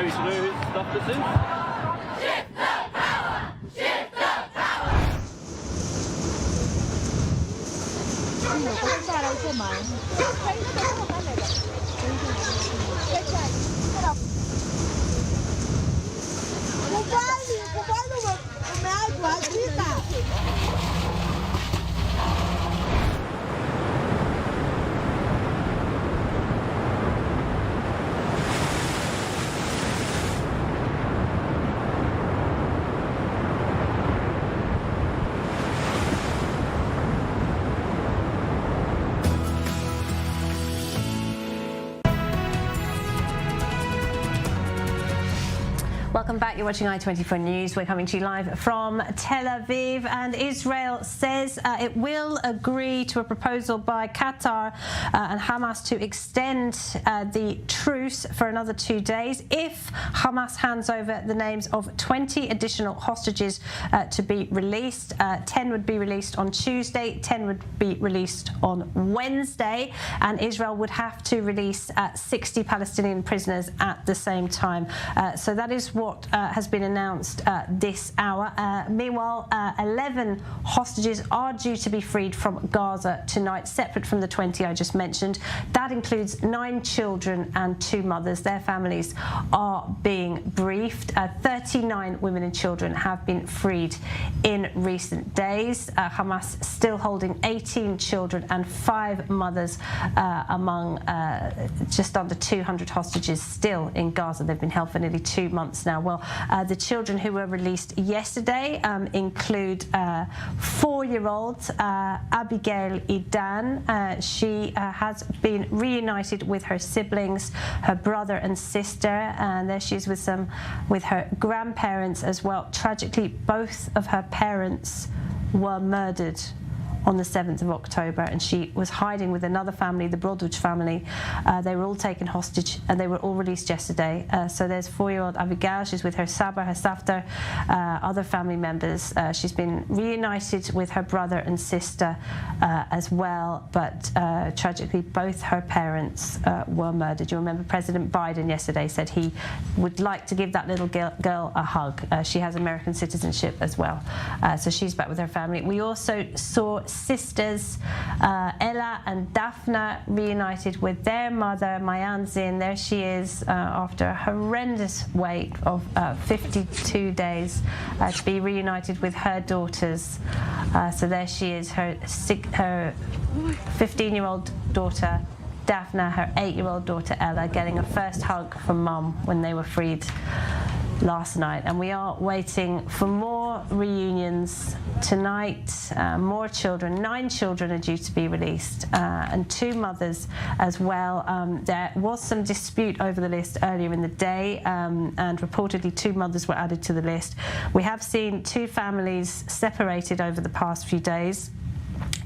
Do you know whose stuff this is? Welcome back. You're watching I-24 News. We're coming to you live from Tel Aviv, and Israel says it will agree to a proposal by Qatar and Hamas to extend the truce for another 2 days if Hamas hands over the names of 20 additional hostages to be released. 10 would be released on Tuesday, 10 would be released on Wednesday, and Israel would have to release 60 Palestinian prisoners at the same time. So that is what has been announced this hour. Meanwhile, 11 hostages are due to be freed from Gaza tonight, separate from the 20 I just mentioned. That includes 9 children and 2 mothers. Their families are being briefed. 39 women and children have been freed in recent days. Hamas still holding 18 children and 5 mothers among just under 200 hostages still in Gaza. They've been held for nearly 2 months now. Well, the children who were released yesterday include 4-year-old Abigail Idan. She has been reunited with her siblings, her brother and sister, and there she is with her grandparents as well. Tragically, both of her parents were murdered on the 7th of October, and she was hiding with another family, the Broduch family. They were all taken hostage and they were all released yesterday. So there's 4-year-old Abigail. She's with her Saba, her Safta, other family members. She's been reunited with her brother and sister as well, but tragically both her parents were murdered. You remember President Biden yesterday said he would like to give that little girl a hug. She has American citizenship as well. So she's back with her family. We also saw sisters Ella and Daphna reunited with their mother, Mayan Zin. There she is after a horrendous wait of 52 days to be reunited with her daughters. So there she is, her 15-year-old daughter Daphna, her 8-year-old daughter Ella, getting a first hug from mum when they were freed last night. And we are waiting for more reunions tonight. More children, 9 children are due to be released, and 2 mothers as well. There was some dispute over the list earlier in the day, and reportedly 2 mothers were added to the list. We have seen 2 families separated over the past few days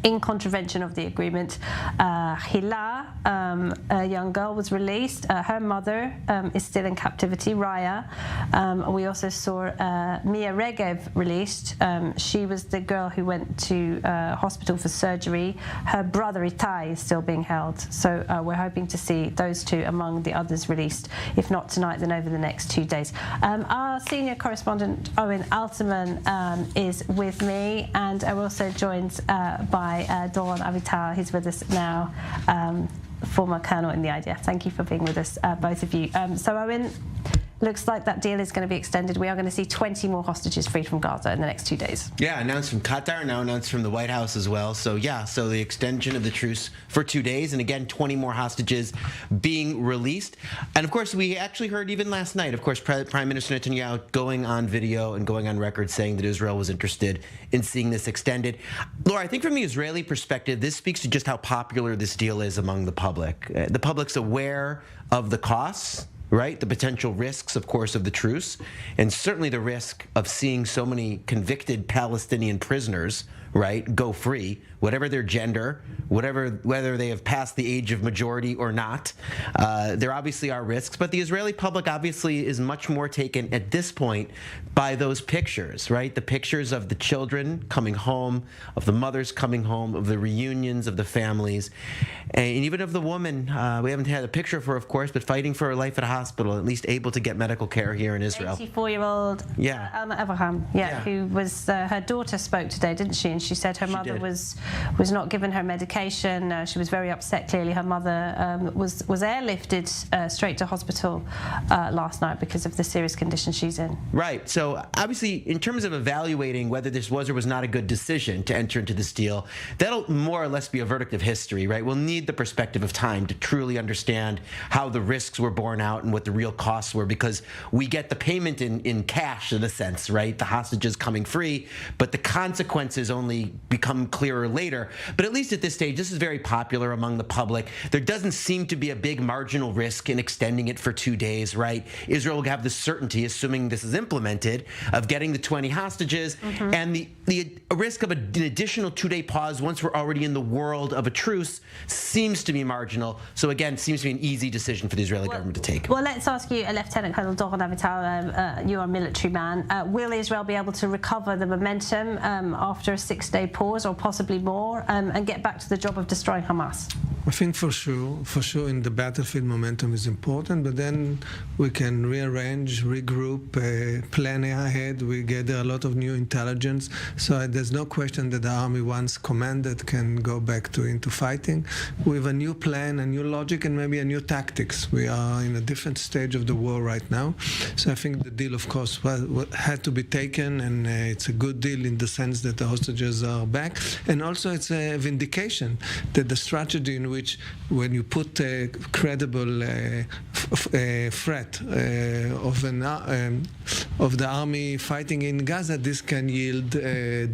in contravention of the agreement. Hila, a young girl, was released. Her mother is still in captivity, Raya. We also saw Mia Regev released. She was the girl who went to hospital for surgery. Her brother Itai is still being held. So we're hoping to see those 2 among the others released. If not tonight, then over the next 2 days. Our senior correspondent, Owen Alterman, is with me, and I'm also joined by Doron Avital. He's with us now, former colonel in the IDF. Thank you for being with us, both of you. So Owen, looks like that deal is going to be extended. We are going to see 20 more hostages freed from Gaza in the next 2 days. Yeah, announced from Qatar, now announced from the White House as well. So yeah, so the extension of the truce for 2 days, and again, 20 more hostages being released. And of course, we actually heard even last night, of course, Prime Minister Netanyahu going on video and going on record saying that Israel was interested in seeing this extended. Laura, I think from the Israeli perspective, this speaks to just how popular this deal is among the public. The public's aware of the costs, right? The potential risks, of course, of the truce, and certainly the risk of seeing so many convicted Palestinian prisoners right, go free, whatever their gender, whether they have passed the age of majority or not. There obviously are risks, but the Israeli public obviously is much more taken at this point by those pictures, right? The pictures of the children coming home, of the mothers coming home, of the reunions of the families, and even of the woman. We haven't had a picture of her, of course, but fighting for her life at a hospital, at least able to get medical care here in Israel. 84-year-old Alma Avraham, who was her daughter spoke today, didn't she? And she said her mother was not given her medication. She was very upset. Clearly, her mother was airlifted straight to hospital last night because of the serious condition she's in. Right. So obviously, in terms of evaluating whether this was or was not a good decision to enter into this deal, that'll more or less be a verdict of history, right? We'll need the perspective of time to truly understand how the risks were borne out and what the real costs were, because we get the payment in cash, in a sense, right? The hostages coming free, but the consequences only become clearer later. But at least at this stage, this is very popular among the public. There doesn't seem to be a big marginal risk in extending it for 2 days, right? Israel will have the certainty, assuming this is implemented, of getting the 20 hostages, and the risk of an additional 2-day pause once we're already in the world of a truce seems to be marginal. So again, it seems to be an easy decision for the Israeli government to take. Well, let's ask you, Lieutenant Colonel Doron Avital, you're a military man. Will Israel be able to recover the momentum after a 6-day pause, or possibly more, and get back to the job of destroying Hamas? I think for sure in the battlefield momentum is important, but then we can rearrange, regroup, plan ahead. We gather a lot of new intelligence, so there's no question that the army, once commanded, can go back into fighting with a new plan, a new logic, and maybe a new tactics. We are in a different stage of the war right now, so I think the deal, of course, had to be taken, and it's a good deal in the sense that the hostages are back, and also it's a vindication that the strategy in which, when you put a credible threat of the army fighting in Gaza, this can yield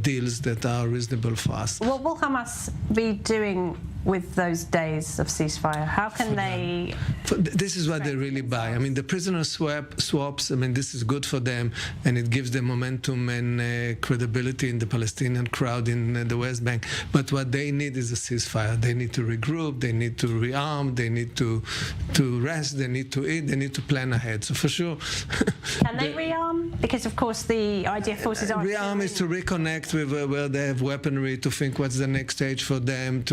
deals that are reasonable for us. What will Hamas be doing with those days of ceasefire? How can they... This is what they really buy. I mean, the prisoner swaps, I mean, this is good for them, and it gives them momentum and credibility in the Palestinian crowd in the West Bank. But what they need is a ceasefire. They need to regroup, they need to rearm, they need to rest, they need to eat, they need to plan ahead. So for sure... Can they rearm? Because, of course, the IDF forces are... Rearm is to reconnect with where they have weaponry, to think what's the next stage for them,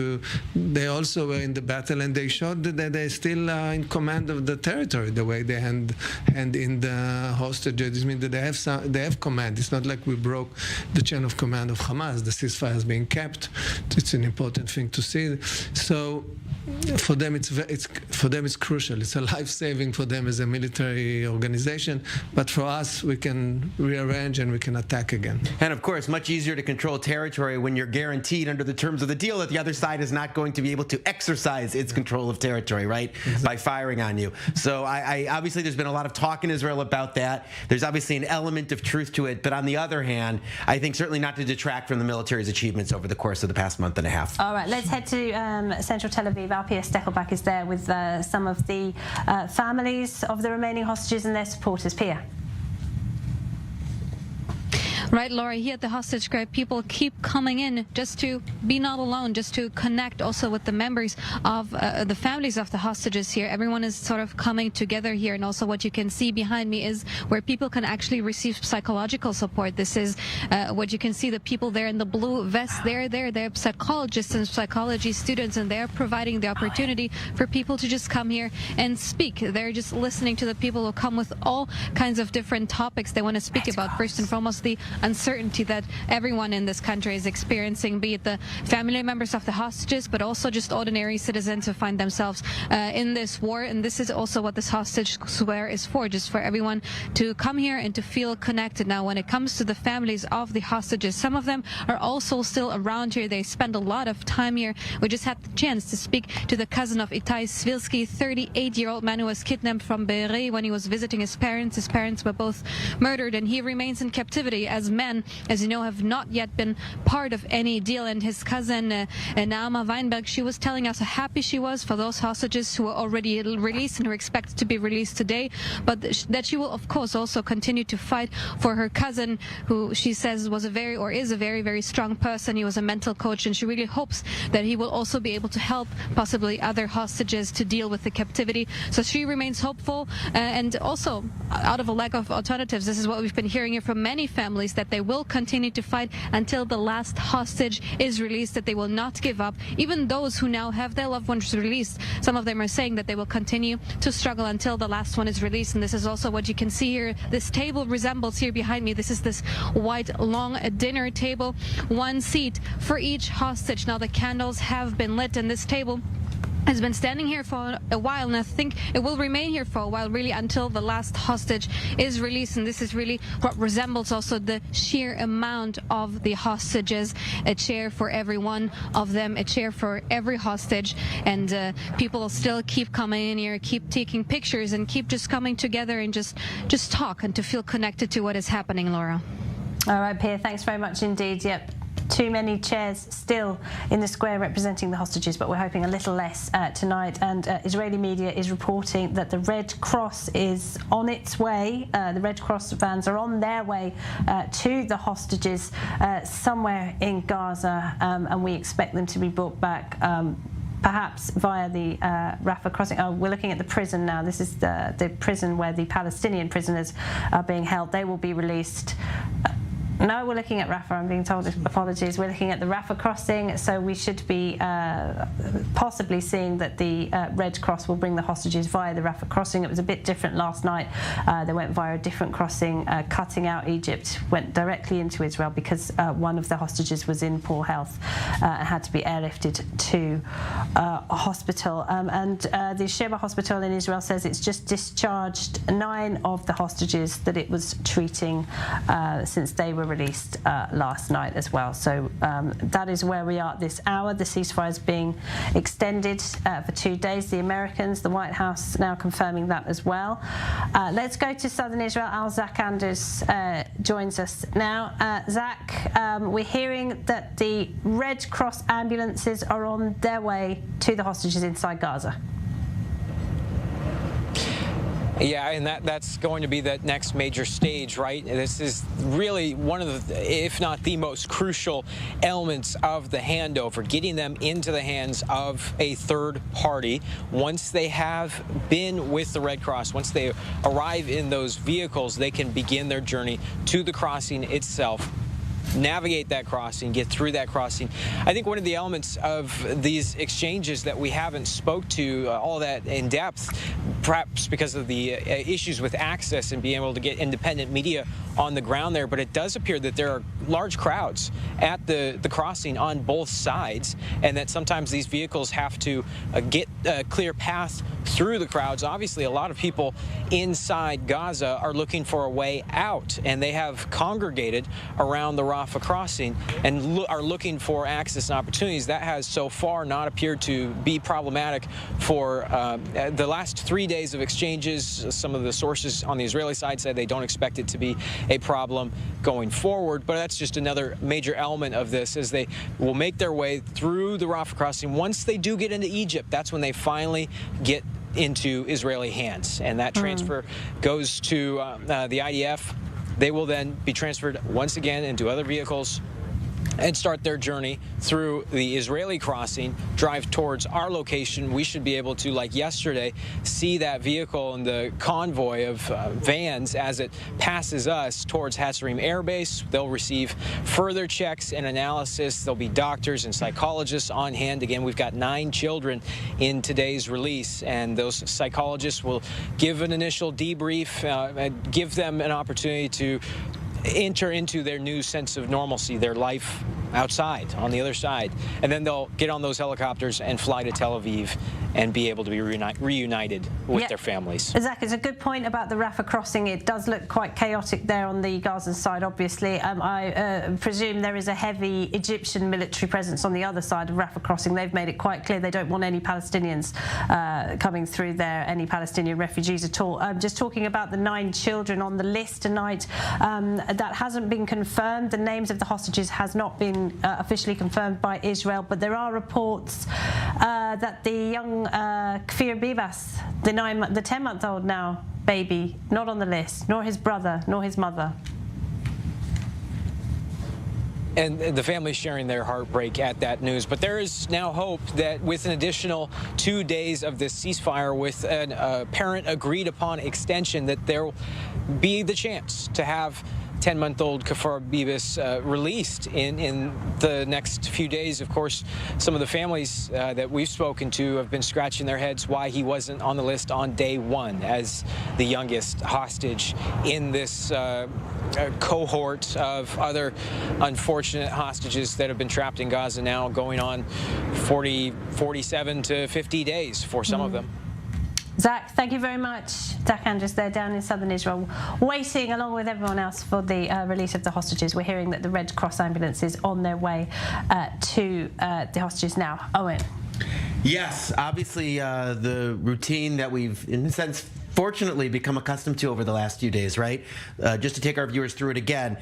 They also were in the battle, and they showed that they're still in command of the territory, the way they hand in the hostages. I mean, that they have command. It's not like we broke the chain of command of Hamas. The ceasefire is being kept. It's an important thing to see. So for them, it's crucial. It's a life-saving for them as a military organization. But for us, we can rearrange and we can attack again. And of course, much easier to control territory when you're guaranteed under the terms of the deal that the other side is not going to be able to exercise its control of territory, right? Exactly. By firing on you. So I obviously there's been a lot of talk in Israel about that. There's obviously an element of truth to it, but on the other hand, I think certainly not to detract from the military's achievements over the course of the past month and a half. All right, let's head to central Tel Aviv. RPS Steckelbach is there with some of the families of the remaining hostages and their supporters. Pia. Right, Laura, here at the hostage grave, people keep coming in just to be not alone, just to connect also with the members of the families of the hostages here. Everyone is sort of coming together here, and also what you can see behind me is where people can actually receive psychological support. This is what you can see, the people there in the blue vests, they're psychologists and psychology students, and they're providing the opportunity for people to just come here and speak. They're just listening to the people who come with all kinds of different topics they want to speak about. First and foremost, the uncertainty that everyone in this country is experiencing, be it the family members of the hostages, but also just ordinary citizens who find themselves in this war. And this is also what this hostage square is for, just for everyone to come here and to feel connected. Now, when it comes to the families of the hostages, some of them are also still around here. They spend a lot of time here. We just had the chance to speak to the cousin of Itai Svilsky, 38-year-old man who was kidnapped from Be'eri when he was visiting his parents. His parents were both murdered, and he remains in captivity, as men, as you know, have not yet been part of any deal. And his cousin, Naama Weinberg, she was telling us how happy she was for those hostages who were already released and who are expected to be released today, but that she will, of course, also continue to fight for her cousin, who she says was is a very, very strong person. He was a mental coach, and she really hopes that he will also be able to help possibly other hostages to deal with the captivity. So she remains hopeful, and also out of a lack of alternatives, this is what we've been hearing here from many families, that they will continue to fight until the last hostage is released, that they will not give up. Even those who now have their loved ones released, some of them are saying that they will continue to struggle until the last one is released. And this is also what you can see here. This table resembles here behind me. This is this white long dinner table, one seat for each hostage. Now the candles have been lit, and this table has been standing here for a while, and I think it will remain here for a while, really, until the last hostage is released. And this is really what resembles also the sheer amount of the hostages. A chair for every one of them, a chair for every hostage, and people still keep coming in here, keep taking pictures, and keep just coming together and just talk and to feel connected to what is happening, Laura. All right, Pia, thanks very much indeed. Yep. Too many chairs still in the square representing the hostages, but we're hoping a little less tonight. And Israeli media is reporting that the Red Cross is on its way. The Red Cross vans are on their way to the hostages somewhere in Gaza, and we expect them to be brought back perhaps via the Rafah crossing. Oh, we're looking at the prison now. This is the prison where the Palestinian prisoners are being held. They will be released. No, we're looking at Rafah, I'm being told. Apologies. We're looking at the Rafah crossing, so we should be possibly seeing that the Red Cross will bring the hostages via the Rafah crossing. It was a bit different last night. They went via a different crossing, cutting out Egypt, went directly into Israel because one of the hostages was in poor health and had to be airlifted to a hospital. And the Sheba hospital in Israel says it's just discharged 9 of the hostages that it was treating since they were released last night as well. So that is where we are at this hour. The ceasefire is being extended for 2 days. The Americans, the White House now confirming that as well. Let's go to southern Israel. Zach Anders joins us now. Zach, we're hearing that the Red Cross ambulances are on their way to the hostages inside Gaza. Yeah, and that's going to be the next major stage, right? This is really one of the, if not the most crucial elements of the handover, getting them into the hands of a third party. Once they have been with the Red Cross, once they arrive in those vehicles, they can begin their journey to the crossing itself, navigate that crossing, get through that crossing. I think one of the elements of these exchanges that we haven't spoke to all that in depth, perhaps because of the issues with access and being able to get independent media on the ground there, but it does appear that there are large crowds at the crossing on both sides, and that sometimes these vehicles have to get a clear path through the crowds. Obviously, a lot of people inside Gaza are looking for a way out, and they have congregated around the Rafah crossing and are looking for access and opportunities. That has so far not appeared to be problematic for the last 3 days of exchanges. Some of the sources on the Israeli side said they don't expect it to be a problem going forward, but that's just another major element of this, as they will make their way through the Rafah crossing. Once they do get into Egypt, that's when they finally get into Israeli hands, and that transfer goes to the IDF. They will then be transferred once again into other vehicles and start their journey through the Israeli crossing, drive towards our location. We should be able to, like yesterday, see that vehicle and the convoy of vans as it passes us towards Hatzerim Air Base. They'll receive further checks and analysis. There'll be doctors and psychologists on hand. Again, we've got 9 children in today's release, and those psychologists will give an initial debrief, give them an opportunity to enter into their new sense of normalcy, their life outside on the other side. And then they'll get on those helicopters and fly to Tel Aviv and be able to be reunited with their families. Zach, it's a good point about the Rafah crossing. It does look quite chaotic there on the Gaza side, obviously. I presume there is a heavy Egyptian military presence on the other side of Rafah crossing. They've made it quite clear they don't want any Palestinians coming through there, any Palestinian refugees at all. Just talking about the 9 children on the list tonight, that hasn't been confirmed. The names of the hostages has not been officially confirmed by Israel, but there are reports that the young Kfir Bibas, the 10-month-old now baby, not on the list, nor his brother, nor his mother. And the family's sharing their heartbreak at that news. But there is now hope that with an additional 2 days of this ceasefire, with an apparent agreed upon extension, that there will be the chance to have 10-month-old Kfir Bibas released in the next few days. Of course, some of the families that we've spoken to have been scratching their heads why he wasn't on the list on day 1 as the youngest hostage in this cohort of other unfortunate hostages that have been trapped in Gaza now, going on 47 to 50 days for some of them. Zach, thank you very much. Zach Andrews there down in southern Israel, waiting along with everyone else for the release of the hostages. We're hearing that the Red Cross ambulance is on their way to the hostages now. Owen. Yes, obviously the routine that we've, in a sense, fortunately become accustomed to over the last few days, right? Just to take our viewers through it again,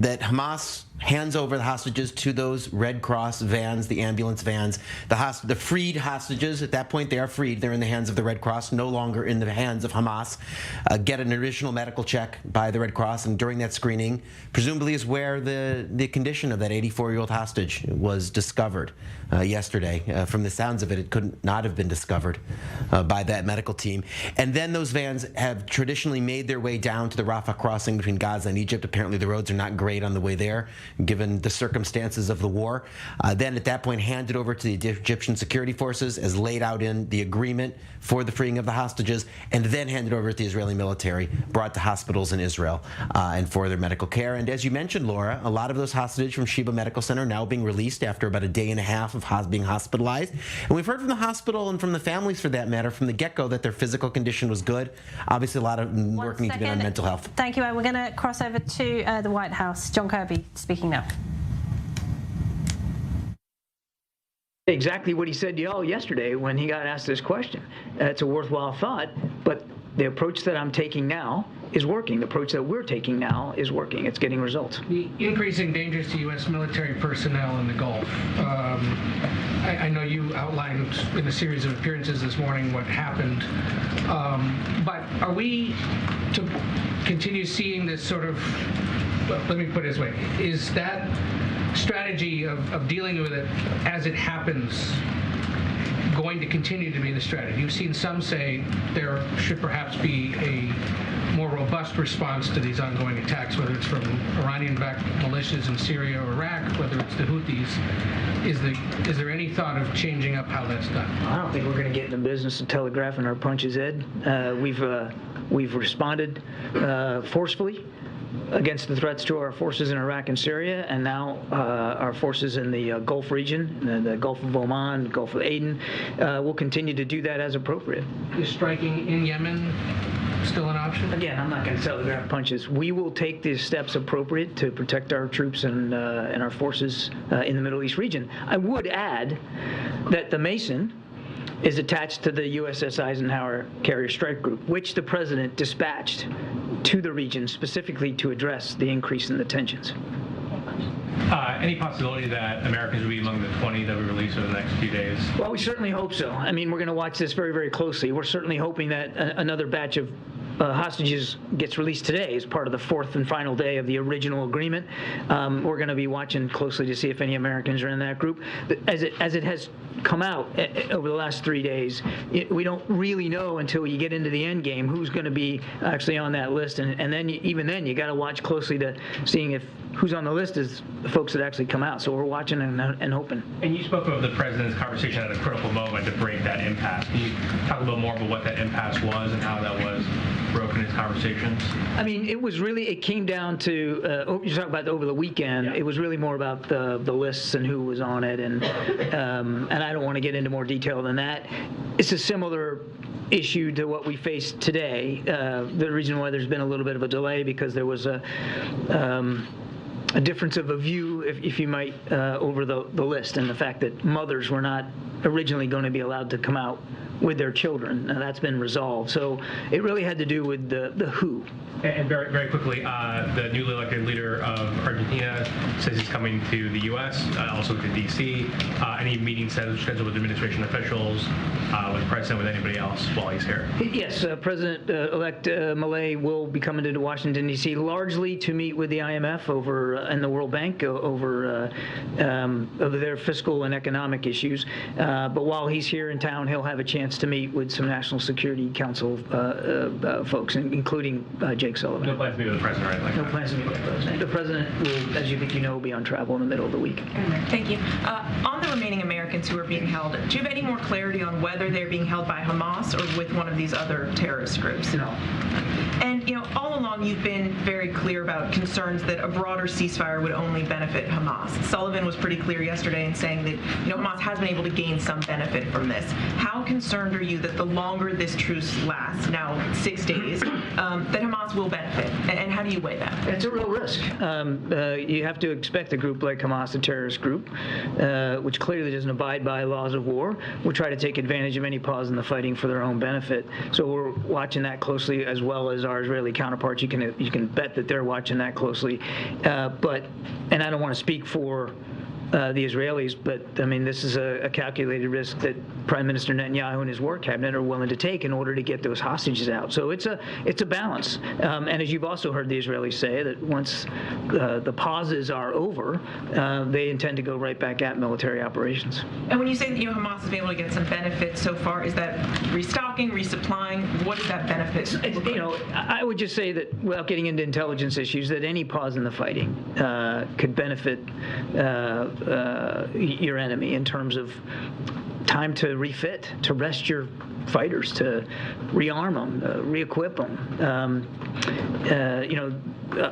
that Hamas hands over the hostages to those Red Cross vans, the ambulance vans. The freed hostages, at that point, they are freed. They're in the hands of the Red Cross, no longer in the hands of Hamas. Get an additional medical check by the Red Cross, and during that screening, presumably is where the condition of that 84-year-old hostage was discovered yesterday. From the sounds of it, it could not have been discovered by that medical team. And then those vans have traditionally made their way down to the Rafah crossing between Gaza and Egypt. Apparently, the roads are not great on the way there, given the circumstances of the war. Then at that point handed over to the Egyptian security forces as laid out in the agreement for the freeing of the hostages, and then handed over to the Israeli military, brought to hospitals in Israel and for their medical care. And as you mentioned, Laura, a lot of those hostages from Sheba Medical Center are now being released after about a day and a half of being hospitalized. And we've heard from the hospital and from the families, for that matter, from the get-go, that their physical condition was good. Obviously, a lot of work needs to be done on mental health. Thank you, Owen. We're going to cross over to the White House. John Kirby speaking now. Exactly what he said to y'all yesterday when he got asked this question. It's a worthwhile thought, but the approach that I'm taking now is working. The approach that we're taking now is working. It's getting results. The increasing dangers to U.S. military personnel in the Gulf. I know you outlined in a series of appearances this morning what happened, but are we to continue seeing this sort of, let me put it this way, is that strategy of dealing with it as it happens going to continue to be the strategy? You've seen some say there should perhaps be a more robust response to these ongoing attacks, whether it's from Iranian-backed militias in Syria or Iraq, whether it's the Houthis. Is there any thought of changing up how that's done? I don't think we're going to get in the business of telegraphing our punches, Ed. We've responded forcefully against the threats to our forces in Iraq and Syria, and now our forces in the Gulf region, the Gulf of Oman, Gulf of Aden, will continue to do that as appropriate. Is striking in Yemen still an option? Again, I'm not going to telegraph punches. We will take the steps appropriate to protect our troops and our forces in the Middle East region. I would add that the Mason is attached to the USS Eisenhower Carrier Strike Group, which the president dispatched to the region specifically to address the increase in the tensions. Any possibility that Americans will be among the 20 that we release over the next few days? Well, we certainly hope so. I mean, we're going to watch this very, very closely. We're certainly hoping that another batch of hostages gets released today as part of the fourth and final day of the original agreement. We're going to be watching closely to see if any Americans are in that group. As it has come out over the last 3 days, we don't really know until you get into the end game who's going to be actually on that list, and then even then you got to watch closely to seeing if who's on the list is the folks that actually come out. So we're watching and hoping. And you spoke of the president's conversation at a critical moment to break that impasse. Can you talk a little more about what that impasse was and how that was broken his conversations? I mean, it came down to, you're talking about over the weekend. Yeah. It was really more about the lists and who was on it, and I don't want to get into more detail than that. It's a similar issue to what we faced today. The reason why there's been a little bit of a delay because there was a difference of a view, if you might, over the list, and the fact that mothers were not originally going to be allowed to come out with their children. Now that's been resolved. So it really had to do with the who. And very, very quickly, the newly elected leader of Argentina says he's coming to the U.S., also to D.C. Any meetings scheduled with administration officials, with the president, with anybody else while he's here? Yes, President-elect Milei will be coming to Washington, D.C., largely to meet with the IMF and the World Bank over their fiscal and economic issues. But while he's here in town, he'll have a chance to meet with some National Security Council folks, including Jake Sullivan. No plans to meet with the president or anything like that? No plans to meet with the president. The president will, as you think you know, be on travel in the middle of the week. Thank you. On the remaining Americans who are being held, do you have any more clarity on whether they're being held by Hamas or with one of these other terrorist groups? No. And, all along you've been very clear about concerns that a broader ceasefire would only benefit Hamas. Sullivan was pretty clear yesterday in saying that, Hamas has been able to gain some benefit from this. How concerned are you that the longer this truce lasts, now 6 days, that Hamas will benefit? And how do you weigh that? It's a real risk. You have to expect a group like Hamas, a terrorist group, which clearly doesn't abide by laws of war, will try to take advantage of any pause in the fighting for their own benefit. So we're watching that closely, as well as our Israeli counterparts. You can bet that they're watching that closely. And I don't want to speak for the Israelis, but I mean, this is a calculated risk that Prime Minister Netanyahu and his war cabinet are willing to take in order to get those hostages out. So it's a balance. And as you've also heard the Israelis say, that once the pauses are over, they intend to go right back at military operations. And when you say that Hamas has been able to get some benefit so far, is that restocking, resupplying? What is that benefit? I would just say that, without getting into intelligence issues, that any pause in the fighting could benefit your enemy in terms of time to refit, to rest your fighters, to rearm them, re-equip them.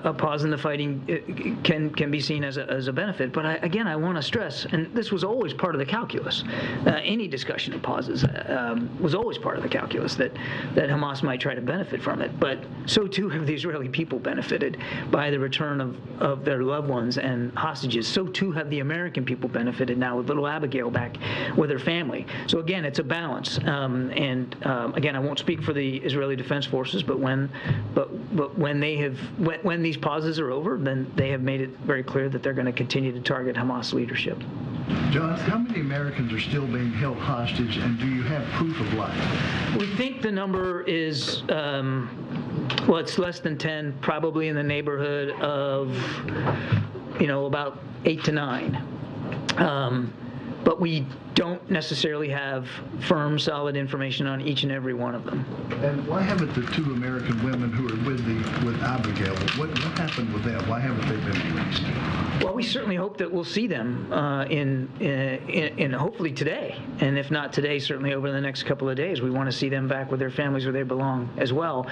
A pause in the fighting can be seen as a benefit. But I want to stress, and this was always part of the calculus. Any discussion of pauses was always part of the calculus that Hamas might try to benefit from it. But so too have the Israeli people benefited by the return of their loved ones and hostages. So too have the American people benefited now with little Abigail back with her family. So again, it's a balance. Again, I won't speak for the Israeli Defense Forces, but when these pauses are over, then they have made it very clear that they're going to continue to target Hamas leadership. John, how many Americans are still being held hostage, and do you have proof of life? We think the number is, it's less than 10, probably in the neighborhood of, about 8 to 9. But we don't necessarily have firm, solid information on each and every one of them. And why haven't the 2 American women who are with Abigail, what happened with them? Why haven't they been released? Well, we certainly hope that we'll see them in hopefully today, and if not today, certainly over the next couple of days. We want to see them back with their families where they belong as well.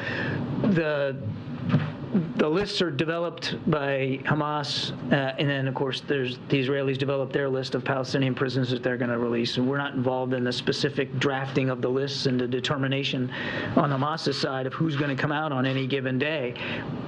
The lists are developed by Hamas, and then, of course, the Israelis develop their list of Palestinian prisoners that they're going to release. And we're not involved in the specific drafting of the lists and the determination on Hamas's side of who's going to come out on any given day.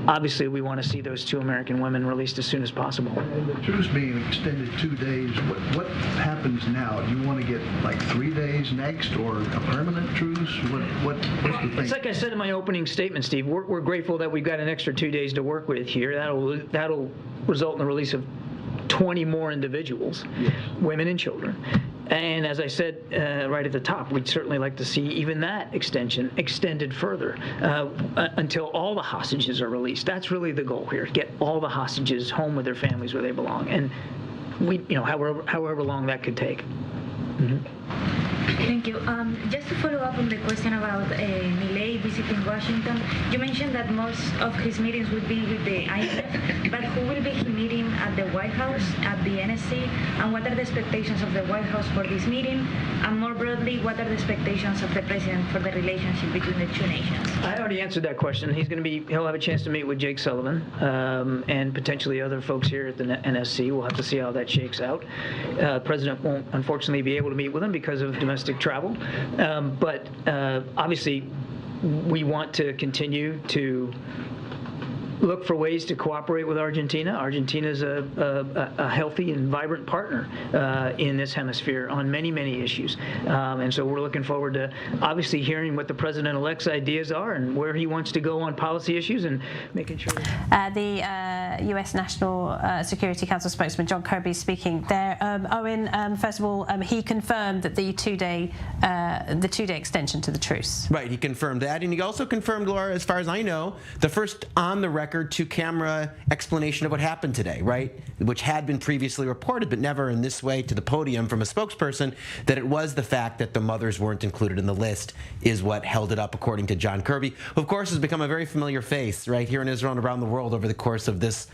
Obviously, we want to see those 2 American women released as soon as possible. And the truce being extended 2 days, what happens now? Do you want to get like 3 days next, or a permanent truce? What's the thing? It's like I said in my opening statement, Steve. We're grateful that we've got an extra 2 days to work with here. That'll result in the release of 20 more individuals, women and children. And as I said right at the top, we'd certainly like to see even that extension extended further until all the hostages are released. That's really the goal here: get all the hostages home with their families where they belong, and however long that could take. Mm-hmm. Thank you. Just to follow up on the question about Milei visiting Washington, you mentioned that most of his meetings would be with the IMF, but who will be he meeting at the White House, at the NSC, and what are the expectations of the White House for this meeting? And more broadly, what are the expectations of the president for the relationship between the two nations? I already answered that question. He'll have a chance to meet with Jake Sullivan and potentially other folks here at the NSC. We'll have to see how that shakes out. President won't, unfortunately, be able to meet with him because of domestic travel. But obviously, we want to continue to look for ways to cooperate with Argentina. Argentina is a healthy and vibrant partner in this hemisphere on many, many issues. And so we're looking forward to obviously hearing what the president-elect's ideas are and where he wants to go on policy issues and making sure. The U.S. National Security Council spokesman John Kirby speaking there. Owen, first of all, he confirmed that the two-day extension to the truce. Right, he confirmed that, and he also confirmed, Laura, as far as I know, the first on-the-record two-camera explanation of what happened today, right? Which had been previously reported, but never in this way to the podium from a spokesperson, that it was the fact that the mothers weren't included in the list is what held it up, according to John Kirby, who, of course, has become a very familiar face right here in Israel and around the world over the course of this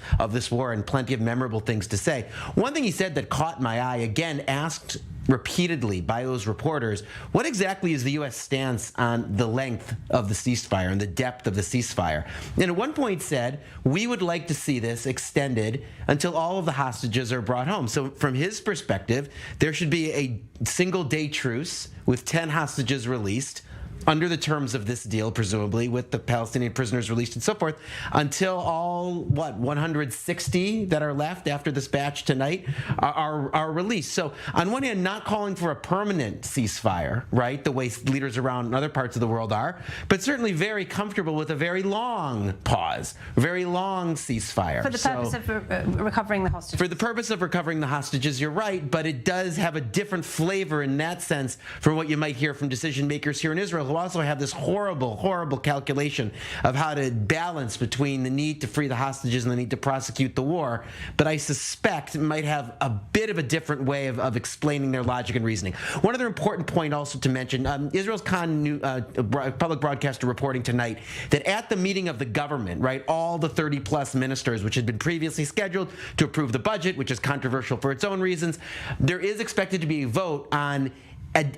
war, and plenty of memorable things to say. One thing he said that caught my eye, again, asked repeatedly by those reporters, what exactly is the U.S. stance on the length of the ceasefire and the depth of the ceasefire? And at one point said, we would like to see this extended until all of the hostages are brought home. So from his perspective, there should be a single-day truce with 10 hostages released under the terms of this deal, presumably, with the Palestinian prisoners released and so forth, until all, 160 that are left after this batch tonight are released. So on one hand, not calling for a permanent ceasefire, right, the way leaders around other parts of the world are, but certainly very comfortable with a very long pause, very long ceasefire. For the purpose of recovering the hostages. For the purpose of recovering the hostages, you're right, but it does have a different flavor in that sense from what you might hear from decision makers here in Israel, who also have this horrible, horrible calculation of how to balance between the need to free the hostages and the need to prosecute the war. But I suspect it might have a bit of a different way of explaining their logic and reasoning. One other important point also to mention, Israel's public broadcaster reporting tonight that at the meeting of the government, right, all the 30-plus ministers, which had been previously scheduled to approve the budget, which is controversial for its own reasons, there is expected to be a vote on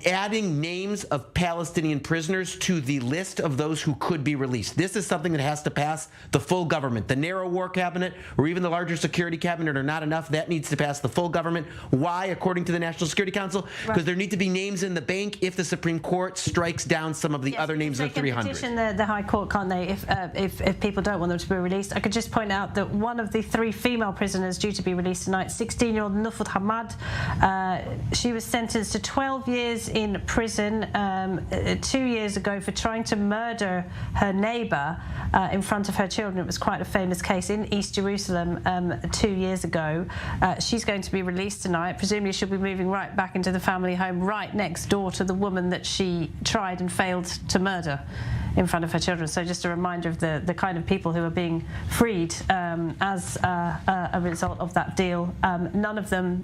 adding names of Palestinian prisoners to the list of those who could be released. This is something that has to pass the full government. The narrow war cabinet or even the larger security cabinet are not enough. That needs to pass the full government. Why? According to the National Security Council, because there need to be names in the bank if the Supreme Court strikes down some of the other names of the 300. They can petition the High Court, can't they, if people don't want them to be released. I could just point out that one of the 3 female prisoners due to be released tonight, 16-year-old Nufut Hamad, she was sentenced to 12 years in prison 2 years ago for trying to murder her neighbour in front of her children. It was quite a famous case in East Jerusalem 2 years ago. She's going to be released tonight. Presumably she'll be moving right back into the family home right next door to the woman that she tried and failed to murder in front of her children. So just a reminder of the kind of people who are being freed as a result of that deal. None of them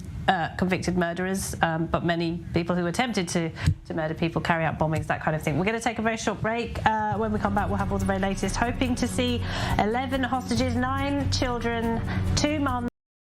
convicted murderers, but many people who attempted to murder people, carry out bombings, that kind of thing. We're going to take a very short break. When we come back, we'll have all the very latest. Hoping to see 11 hostages, 9 children, 2 moms.